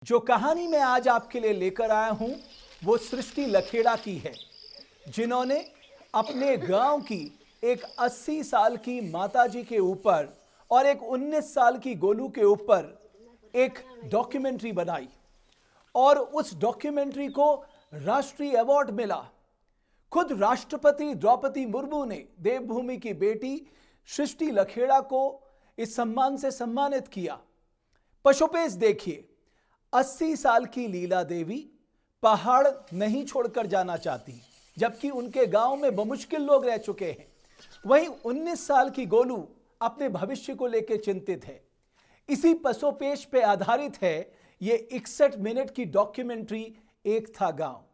जो कहानी मैं आज आपके लिए लेकर आया हूं वो सृष्टि लखेड़ा की है, जिन्होंने अपने गांव की एक 80 साल की माताजी के ऊपर और एक 19 साल की गोलू के ऊपर एक डॉक्यूमेंट्री बनाई और उस डॉक्यूमेंट्री को राष्ट्रीय अवार्ड मिला। खुद राष्ट्रपति द्रौपदी मुर्मू ने देवभूमि की बेटी सृष्टि लखेड़ा को इस सम्मान से सम्मानित किया। पशुपेश देखिए, 80 साल की लीला देवी पहाड़ नहीं छोड़कर जाना चाहती, जबकि उनके गांव में बमुश्किल लोग रह चुके हैं। वहीं 19 साल की गोलू अपने भविष्य को लेकर चिंतित है। इसी पशुपेश पे आधारित है ये 61 मिनट की डॉक्यूमेंट्री एक था गांव।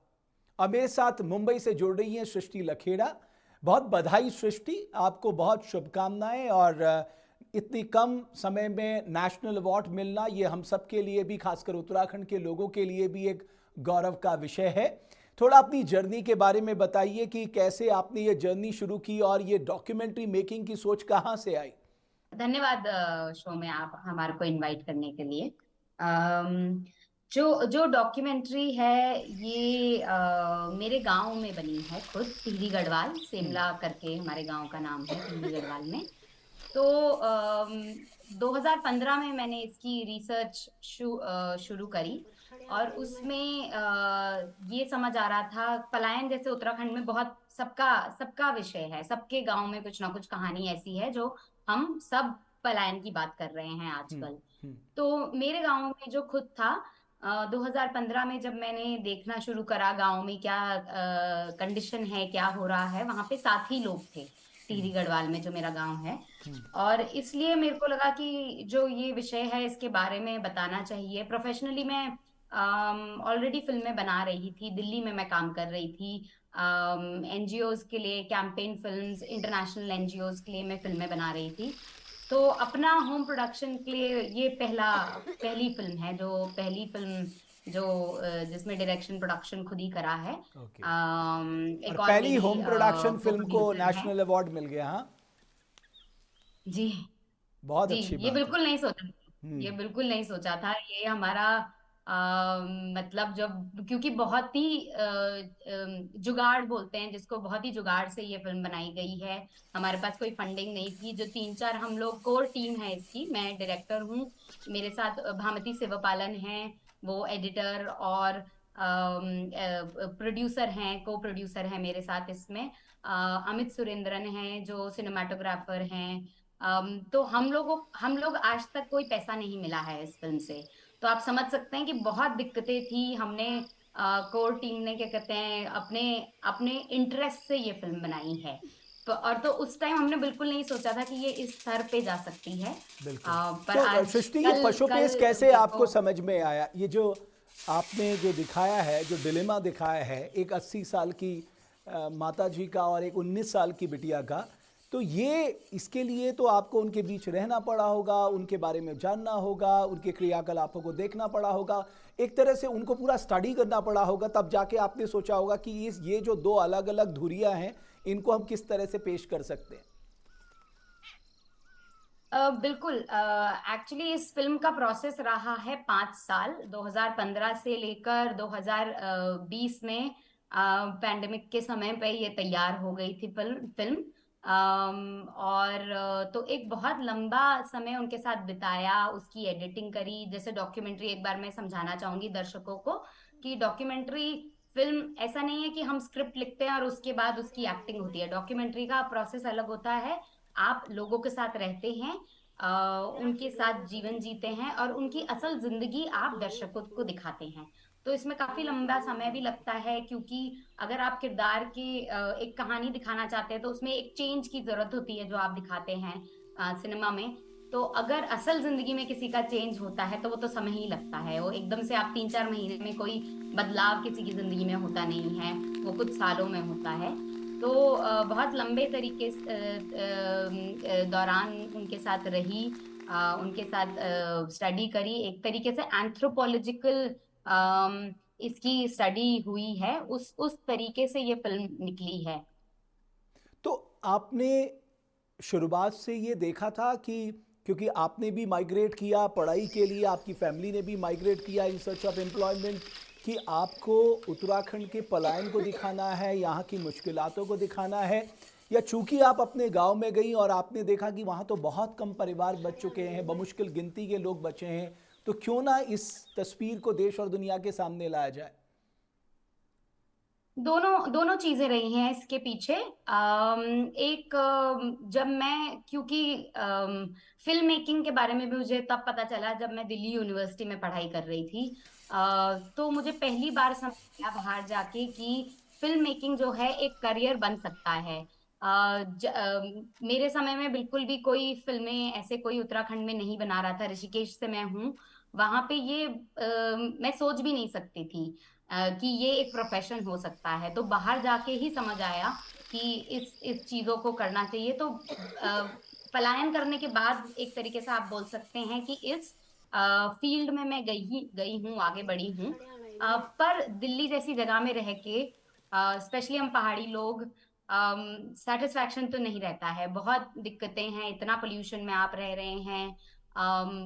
अब मेरे साथ मुंबई से जुड़ रही हैं सृष्टि लखेड़ा। बहुत बधाई सृष्टि, आपको बहुत शुभकामनाएं। और इतनी कम समय में नेशनल अवार्ड मिलना ये हम सब के लिए भी, खासकर उत्तराखंड के लोगों के लिए भी एक गौरव का विषय है। थोड़ा अपनी जर्नी के बारे में बताइए कि कैसे आपने ये जर्नी शुरू की और ये डॉक्यूमेंट्री मेकिंग की सोच कहाँ से आई। धन्यवाद शो में आप हमारे को इनवाइट करने के लिए। अम, जो जो डॉक्यूमेंट्री है ये मेरे गांव में बनी है, खुद टिहरी गढ़वाल सेमला करके हमारे गांव का नाम है, टिहरी गढ़वाल में। तो 2015 में मैंने इसकी रिसर्च शुरू करी और उसमें ये समझ आ रहा था पलायन जैसे उत्तराखंड में बहुत सबका सबका विषय है, सबके गांव में कुछ ना कुछ कहानी ऐसी है जो हम सब पलायन की बात कर रहे हैं आजकल। हम्म। तो मेरे गांव में जो खुद था 2015 में जब मैंने देखना शुरू करा गांव में क्या कंडीशन है, क्या हो रहा है, वहां पे साथी लोग थे टिहरी गढ़वाल में जो मेरा गांव है। और इसलिए मेरे को लगा कि जो ये विषय है इसके बारे में बताना चाहिए। प्रोफेशनली मैं ऑलरेडी फिल्में बना रही थी, दिल्ली में मैं काम कर रही थी। एनजीओज के लिए, कैंपेन फिल्म्स, इंटरनेशनल एनजीओज के लिए मैं फिल्में बना रही थी। तो अपना होम प्रोडक्शन के लिए ये पहली फिल्म है, जो पहली फिल्म जो जिसमें डायरेक्शन प्रोडक्शन खुद ही करा है। ओके। और एक और पहली मेरी होम प्रोडक्शन को फिल्म को प्रोड्यूसर है। नेशनल अवार्ड मिल गया। हाँ, जी। बहुत जी, अच्छी ये बात है। बिल्कुल नहीं सोचा, ये हम्म। बिल्कुल नहीं सोचा था ये हमारा। मतलब जब, क्योंकि बहुत ही जुगाड़ बोलते हैं जिसको, बहुत ही जुगाड़ से ये फिल्म बनाई गई है। हमारे पास कोई फंडिंग नहीं थी। जो 3-4 हम लोग कोर टीम है इसकी, मैं डायरेक्टर हूँ, मेरे साथ भामती शिवपालन है, वो एडिटर और प्रोड्यूसर हैं, को प्रोड्यूसर है मेरे साथ इसमें। अमित सुरेंद्रन हैं जो सिनेमाटोग्राफर हैं। तो हम लोग आज तक कोई पैसा नहीं मिला है इस फिल्म से। तो आप समझ सकते हैं कि बहुत दिक्कतें थी। हमने कोर टीम ने क्या कहते हैं अपने अपने इंटरेस्ट से ये फिल्म बनाई है। तो उस टाइम हमने बिल्कुल नहीं सोचा था कि ये इस स्तर पे जा सकती है। बिल्कुल। पर तो आज सृष्टि, ये कल पशुपेश कल कैसे मेरे आपको को। समझ में आया? ये जो आपने जो दिखाया है, जो डिलेमा दिखाया है, एक 80 साल की माता जी का और एक 19 साल की बिटिया का, तो ये इसके लिए तो आपको उनके बीच रहना पड़ा होगा, उनके बारे में जानना होगा, उनके क्रियाकलापों को देखना पड़ा होगा, एक तरह से उनको पूरा स्टडी करना पड़ा होगा, तब जाके आपने सोचा होगा कि ये जो दो अलग अलग धुरियां हैं इनको हम किस तरह से पेश कर सकते हैं। बिल्कुल। एक्चुअली इस फिल्म का प्रोसेस रहा है 5 साल, 2015 से लेकर 2020 में पैंडेमिक के समय पे ये तैयार हो गई थी फिल्म। और तो एक बहुत लंबा समय उनके साथ बिताया, उसकी एडिटिंग करी। जैसे डॉक्यूमेंट्री, एक बार मैं समझाना चाहूंगी दर्शकों को कि डॉक्यूमेंट्री फिल्म ऐसा नहीं है कि हम स्क्रिप्ट लिखते हैं और उसके बाद उसकी एक्टिंग होती है। डॉक्यूमेंट्री का प्रोसेस अलग होता है। आप लोगों के साथ रहते हैं, उनके साथ जीवन जीते हैं और उनकी असल जिंदगी आप दर्शकों को दिखाते हैं। तो इसमें काफी लंबा समय भी लगता है, क्योंकि अगर आप किरदार की एक कहानी दिखाना चाहते हैं तो उसमें एक चेंज की जरूरत होती है जो आप दिखाते हैं सिनेमा में। तो अगर असल जिंदगी में किसी का चेंज होता है तो वो तो समय ही लगता है। वो एकदम से आप 3-4 महीने में कोई बदलाव किसी की जिंदगी में होता नहीं है, वो कुछ सालों में होता है। तो बहुत लंबे तरीके दौरान उनके साथ रही, उनके साथ स्टडी करी। एक तरीके से एंथ्रोपोलॉजिकल इसकी स्टडी हुई है, उस तरीके से ये फिल्म निकली है। तो आपने शुरुआत से ये देखा था कि क्योंकि आपने भी माइग्रेट किया पढ़ाई के लिए, आपकी फैमिली ने भी माइग्रेट किया इन सर्च ऑफ एम्प्लॉयमेंट, कि आपको उत्तराखंड के पलायन को दिखाना है, यहाँ की मुश्किलातों को दिखाना है, या चूंकि आप अपने गांव में गई और आपने देखा कि वहाँ तो बहुत कम परिवार बच चुके हैं, बमुश्किल गिनती के लोग बचे हैं, तो क्यों ना इस तस्वीर को देश और दुनिया के सामने लाया जाए? दोनों दोनों चीजें रही हैं इसके पीछे। एक जब मैं, क्योंकि फिल्म मेकिंग के बारे में भी मुझे तब पता चला जब मैं दिल्ली यूनिवर्सिटी में पढ़ाई कर रही थी। तो मुझे पहली बार समझ आया बाहर जाके कि फिल्म मेकिंग जो है एक करियर बन सकता है। मेरे समय में बिल्कुल भी कोई फिल्में ऐसे कोई उत्तराखंड में नहीं बना रहा था। ऋषिकेश से मैं हूँ, वहां पे ये मैं सोच भी नहीं सकती थी कि ये एक प्रोफेशन हो सकता है। तो बाहर जाके ही समझ आया कि इस चीजों को करना चाहिए। तो पलायन करने के बाद एक तरीके से आप बोल सकते हैं कि इस फील्ड में मैं गई हूँ, आगे बढ़ी हूँ। पर दिल्ली जैसी जगह में रह के, स्पेशली हम पहाड़ी लोग, सेटिस्फैक्शन तो नहीं रहता है। बहुत दिक्कतें हैं, इतना पोल्यूशन में आप रह रहे हैं,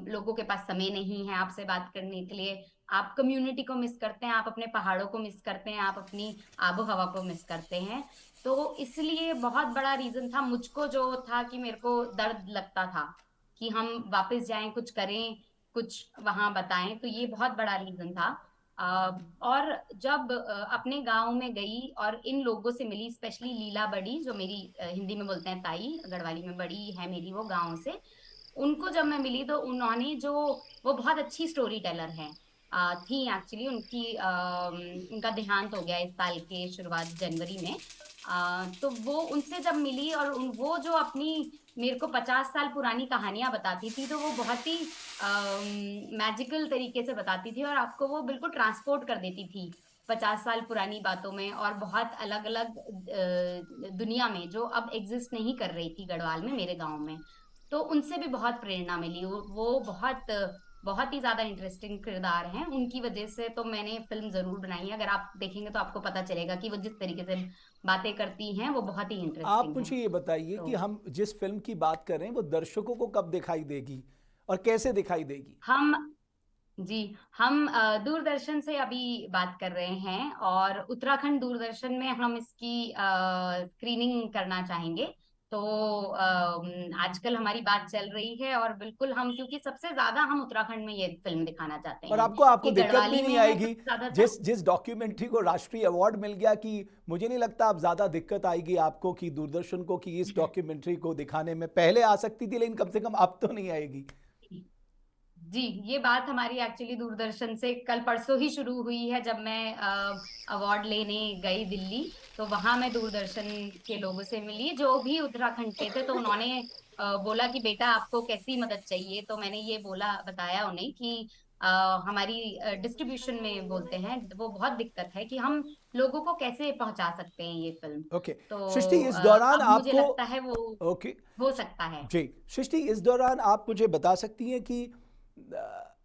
लोगों के पास समय नहीं है आपसे बात करने के लिए, आप कम्युनिटी को मिस करते हैं, आप अपने पहाड़ों को मिस करते हैं, आप अपनी आबो हवा को मिस करते हैं। तो इसलिए बहुत बड़ा रीजन था मुझको, जो था कि मेरे को दर्द लगता था कि हम वापस जाएं, कुछ करें, कुछ वहां बताएं। तो ये बहुत बड़ा रीजन था। और जब अपने गांव में गई और इन लोगों से मिली, स्पेशली लीला बड़ी, जो मेरी हिंदी में बोलते हैं ताई, गढ़वाली में बड़ी है मेरी, वो गांव से, उनको जब मैं मिली तो उन्होंने जो, वो बहुत अच्छी स्टोरी टेलर हैं, थी एक्चुअली। उनका देहांत हो गया इस साल के शुरुआत जनवरी में। तो वो उनसे जब मिली और वो जो अपनी मेरे को 50 साल पुरानी कहानियां बताती थी, तो वो बहुत ही मैजिकल तरीके से बताती थी और आपको वो बिल्कुल ट्रांसपोर्ट कर देती थी 50 साल पुरानी बातों में, और बहुत अलग अलग दुनिया में जो अब एग्जिस्ट नहीं कर रही थी गढ़वाल में, मेरे गांव में। तो उनसे भी बहुत प्रेरणा मिली। वो बहुत बहुत ही ज्यादा इंटरेस्टिंग किरदार हैं। उनकी वजह से तो मैंने फिल्म जरूर बनाई है। अगर आप देखेंगे तो आपको पता चलेगा कि वो जिस तरीके से बातें करती हैं वो बहुत ही आप इंटरेस्टिंग है। मुझे ये बताइए तो कि हम जिस फिल्म की बात कर रहे हैं वो दर्शकों को कब दिखाई देगी और कैसे दिखाई देगी? हम जी हम दूरदर्शन से अभी बात कर रहे हैं, और उत्तराखंड दूरदर्शन में हम इसकी स्क्रीनिंग करना चाहेंगे। तो आजकल हमारी बात चल रही है, और बिल्कुल हम, क्योंकि सबसे ज्यादा हम उत्तराखंड में ये फिल्म दिखाना चाहते और हैं। आपको आपको ये दिक्कत भी गढ़वाली नहीं में है आएगी सबसे ज्यादातर। जिस जिस डॉक्यूमेंट्री को राष्ट्रीय अवार्ड मिल गया, कि मुझे नहीं लगता आप ज़्यादा दिक्कत आएगी आपको कि दूरदर्शन को कि इस डॉक्यूमेंट्री को दिखाने में, पहले आ सकती थी लेकिन कम से कम अब तो नहीं आएगी। जी, ये बात हमारी एक्चुअली दूरदर्शन से कल परसों ही शुरू हुई है। जब मैं अवार्ड लेने गई दिल्ली, तो वहां मैं दूरदर्शन के लोगों से मिली जो भी उत्तराखंड के थे। तो उन्होंने बोला कि बेटा आपको कैसी मदद चाहिए। तो मैंने ये बोला, बताया उन्हें कि अ, हमारी डिस्ट्रीब्यूशन में बोलते हैं वो बहुत दिक्कत है कि हम लोगों को कैसे पहुंचा सकते हैं ये फिल्म। ओके। सृष्टि, तो इस दौरान अब मुझे आपको, लगता है वो ओके हो सकता है। जी, सृष्टि, इस दौरान आप मुझे बता सकती हैं कि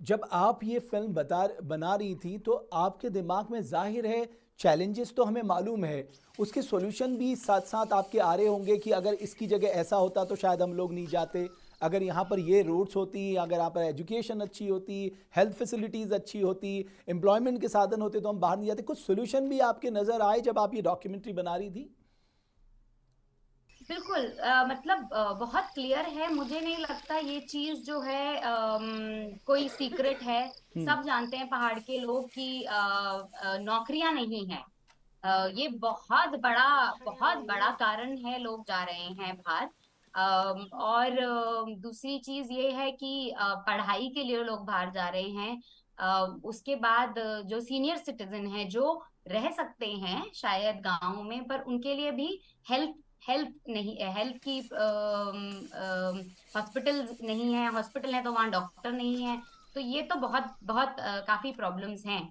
जब आप ये फिल्म बना रही थी तो आपके दिमाग में, जाहिर है चैलेंजेस तो हमें मालूम है, उसके सॉल्यूशन भी साथ साथ आपके आ रहे होंगे कि अगर इसकी जगह ऐसा होता तो शायद हम लोग नहीं जाते, अगर यहाँ पर ये रोड्स होती, अगर यहाँ पर एजुकेशन अच्छी होती, हेल्थ फैसिलिटीज़ अच्छी होती, एम्प्लॉयमेंट के साधन होते तो हम बाहर नहीं जाते। कुछ सॉल्यूशन भी आपके नज़र आए जब आप ये डॉक्यूमेंट्री बना रही थी? बिल्कुल, मतलब बहुत क्लियर है। मुझे नहीं लगता ये चीज जो है कोई सीक्रेट है। सब जानते हैं पहाड़ के लोग कि नौकरियां नहीं है। ये बहुत बड़ा कारण है लोग जा रहे हैं बाहर। और दूसरी चीज ये है कि पढ़ाई के लिए लोग बाहर जा रहे हैं। उसके बाद जो सीनियर सिटीजन है, जो रह सकते हैं शायद गांव में, पर उनके लिए भी हेल्थ हेल्थ नहीं है, हेल्थ की हॉस्पिटल नहीं है, हॉस्पिटल है तो वहाँ डॉक्टर नहीं है। तो ये तो बहुत बहुत काफी प्रॉब्लम्स हैं।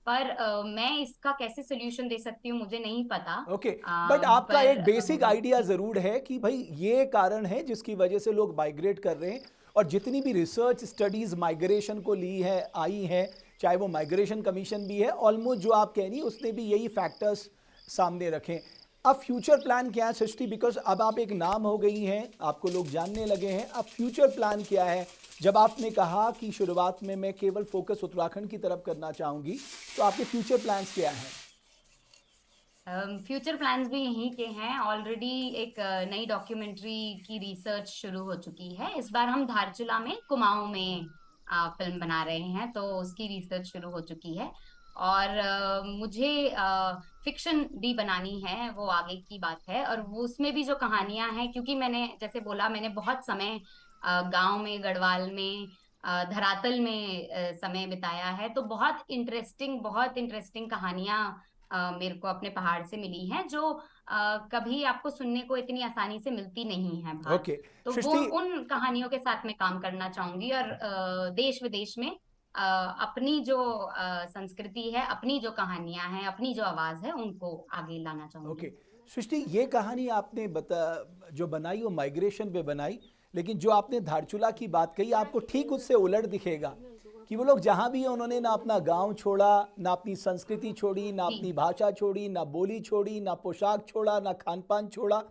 पर मैं इसका कैसे सोल्यूशन दे सकती हूँ मुझे नहीं पता। ओके, बट आपका पर एक बेसिक आइडिया ज़रूर है कि भाई ये कारण है जिसकी वजह से लोग माइग्रेट कर रहे हैं, और जितनी भी रिसर्च स्टडीज़ माइग्रेशन को ली है, आई हैं, चाहे वो माइग्रेशन कमीशन भी है, ऑलमोस्ट जो आप कह रही उसने भी यही फैक्टर्स सामने रखें। अब फ्यूचर प्लान क्या है सृष्टि, बिकॉज अब आप एक नाम हो गई हैं, आपको लोग जानने लगे हैं, अब फ्यूचर प्लान क्या है? जब आपने कहा कि शुरुआत में मैं केवल फोकस उत्तराखंड की तरफ करना चाहूंगी, तो आपके फ्यूचर प्लान्स क्या हैं? फ्यूचर प्लान्स भी यहीं के हैं। ऑलरेडी एक नई डॉक्यूमेंट्री की रिसर्च शुरू हो चुकी है। इस बार हम धारचूला में कुमाऊं में फिल्म बना रहे हैं, तो उसकी रिसर्च शुरू हो चुकी है। और मुझे फिक्शन भी बनानी है, वो आगे की बात है। और वो उसमें भी जो कहानियां हैं, क्योंकि मैंने जैसे बोला, मैंने बहुत समय गांव में, गढ़वाल में, धरातल में समय बिताया है, तो बहुत इंटरेस्टिंग कहानियां मेरे को अपने पहाड़ से मिली हैं, जो कभी आपको सुनने को इतनी आसानी से मिलती नहीं है बाहर। ओके तो वो सृष्टि, उन कहानियों के साथ मैं काम करना चाहूंगी, और देश विदेश में अपनी जो संस्कृति है, अपनी जो कहानियां हैं, अपनी जो आवाज है, उनको आगे लाना ओके चाहूंगी। सृष्टि, ये कहानी आपने जो बनाई वो माइग्रेशन पे बनाई, लेकिन जो आपने धारचूला की बात कही आपको ठीक उससे उलट दिखेगा कि वो लोग जहाँ भी हैं उन्होंने ना अपना गांव छोड़ा, ना अपनी संस्कृति छोड़ी, ना जी। अपनी भाषा छोड़ी, ना बोली छोड़ी, ना पोशाक छोड़ा, ना खान पान छोड़ा।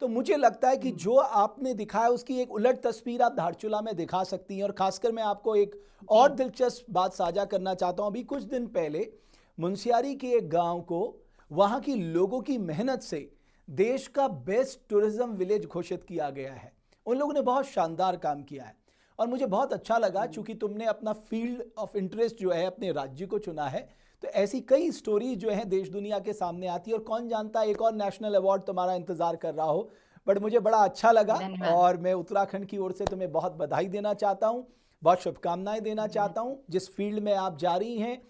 तो मुझे लगता है कि हम्म। जो आपने दिखाया उसकी एक उलट तस्वीर आप धारचूला में दिखा सकती हैं। और खासकर मैं आपको एक जी। और दिलचस्प बात साझा करना चाहता हूँ। अभी कुछ दिन पहले मुंशियारी के एक गांव को वहाँ की लोगों की मेहनत से देश का बेस्ट टूरिज्म विलेज घोषित किया गया है। उन लोगों ने बहुत शानदार काम किया है और मुझे बहुत अच्छा लगा, चूंकि तुमने अपना फील्ड ऑफ इंटरेस्ट जो है अपने राज्य को चुना है। तो ऐसी कई स्टोरी जो है देश दुनिया के सामने आती है और कौन जानता एक और नेशनल अवार्ड तुम्हारा इंतजार कर रहा हो। बट मुझे बड़ा अच्छा लगा धन्यवाद। और मैं उत्तराखंड की ओर से तुम्हें बहुत बधाई देना चाहता हूँ, बहुत शुभकामनाएं देना चाहता हूँ। जिस फील्ड में आप जा रही हैं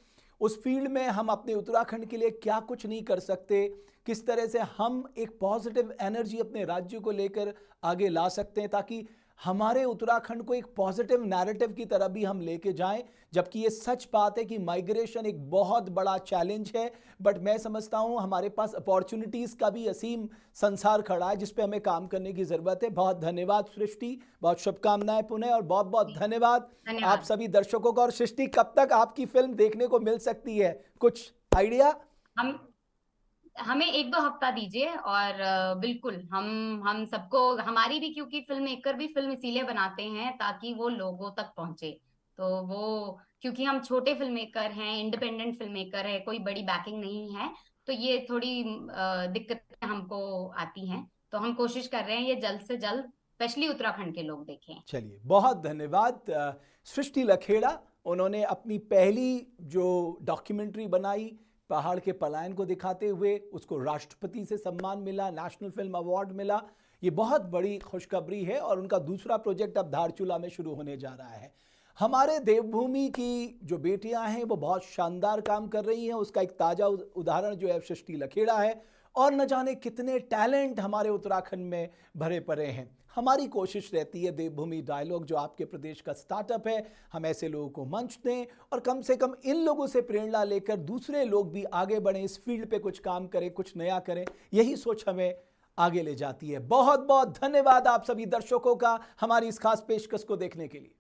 उस फील्ड में हम अपने उत्तराखंड के लिए क्या कुछ नहीं कर सकते, किस तरह से हम एक पॉजिटिव एनर्जी अपने राज्य को लेकर आगे ला सकते हैं, ताकि हमारे उत्तराखंड को एक पॉजिटिव नैरेटिव की तरह भी हम लेके जाएं। जबकि ये सच बात है कि माइग्रेशन एक बहुत बड़ा चैलेंज है, बट मैं समझता हूं हमारे पास अपॉर्चुनिटीज़ का भी असीम संसार खड़ा है जिस पे हमें काम करने की ज़रूरत है। बहुत धन्यवाद सृष्टि, बहुत शुभकामनाएं पुनः, और बहुत बहुत जी। धन्यवाद आप धन्यवाद। सभी दर्शकों का। और सृष्टि, कब तक आपकी फिल्म देखने को मिल सकती है, कुछ आइडिया? हम हमें एक दो हफ्ता दीजिए, और बिल्कुल हम सबको, हमारी भी, क्योंकि फिल्म मेकर भी फिल्म इसीलिए बनाते हैं ताकि वो लोगों तक पहुंचे। तो वो, क्योंकि हम छोटे फिल्म मेकर हैं, इंडिपेंडेंट फिल्म मेकर है, कोई बड़ी बैकिंग नहीं है, तो ये थोड़ी दिक्कतें हमको आती हैं। तो हम कोशिश कर रहे हैं ये जल्द से जल्द स्पेशली उत्तराखंड के लोग देखें। चलिए, बहुत धन्यवाद सृष्टि लखेड़ा। उन्होंने अपनी पहली जो डॉक्यूमेंट्री बनाई पहाड़ के पलायन को दिखाते हुए, उसको राष्ट्रपति से सम्मान मिला, नेशनल फिल्म अवार्ड मिला। ये बहुत बड़ी खुशखबरी है और उनका दूसरा प्रोजेक्ट अब धारचूला में शुरू होने जा रहा है। हमारे देवभूमि की जो बेटियां हैं वो बहुत शानदार काम कर रही हैं, उसका एक ताज़ा उदाहरण जो है सृष्टि लखेड़ा है। और न जाने कितने टैलेंट हमारे उत्तराखंड में भरे पड़े हैं। हमारी कोशिश रहती है देवभूमि डायलॉग जो आपके प्रदेश का स्टार्टअप है, हम ऐसे लोगों को मंच दें और कम से कम इन लोगों से प्रेरणा लेकर दूसरे लोग भी आगे बढ़ें, इस फील्ड पे कुछ काम करें, कुछ नया करें। यही सोच हमें आगे ले जाती है। बहुत बहुत धन्यवाद आप सभी दर्शकों का हमारी इस खास पेशकश को देखने के लिए।